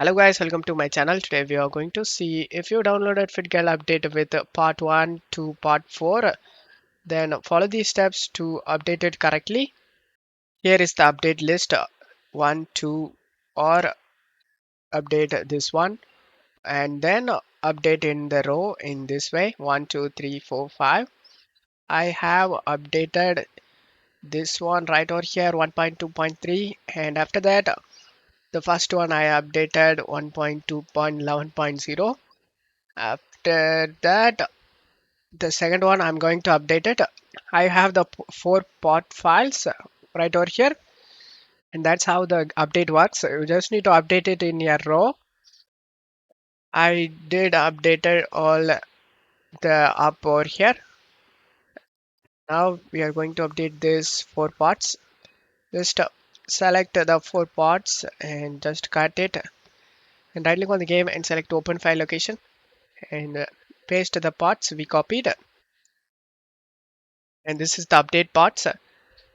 Hello guys, welcome to my channel. Today we are going to see if you downloaded FitGirl update with part 1 to part 4, then follow these steps to update it correctly. Here is the update list 1, 2 or update this one and then update in the row in this way 1, 2, 3, 4, 5. I have updated this one right over here 1.2.3 and after that the first one I updated 1.2.11.0. After that, the second one I'm going to update it. I have the four pot files right over here, and that's how the update works. You just need to update it in your row. I did updated all the up over here. Now we are going to update this four parts. Just select the four parts and just cut it and right click on the game and select open file location and paste the parts we copied, and this is the update parts.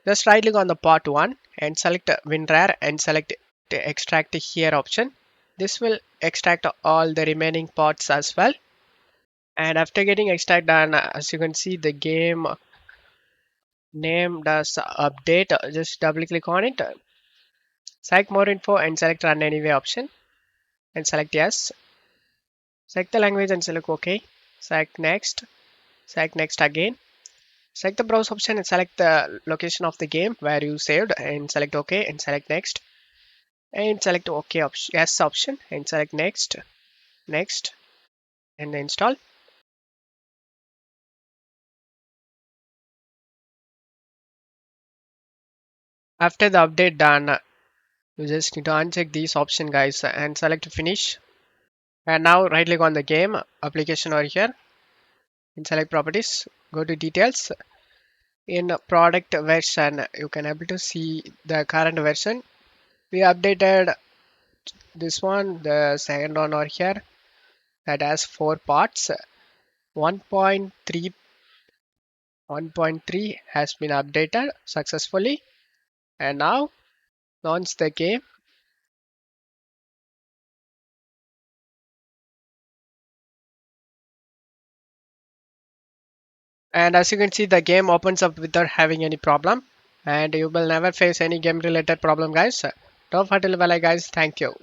Just right click on the part 1 and select WinRAR and select the extract here option. This will extract all the remaining parts as well. And after getting extract done, as you can see, the game name does update. Just double click on it, select more info and select run anyway option and select yes. Select the language and select OK. Select next again. Select the browse option and select the location of the game where you saved and select OK and select next. And select OK option, yes option and select next and install. After the update done, you just need to uncheck these option guys and select finish. And now right click on the game application over here and select properties, go to details. In product version you can able to see the current version. We updated this one, the second one over here, that has four parts. 1.3 1.3 has been updated successfully, and now launch the game. And as you can see, the game opens up without having any problem, and you will never face any game related problem guys. Don't forget to leave a like guys. Thank you.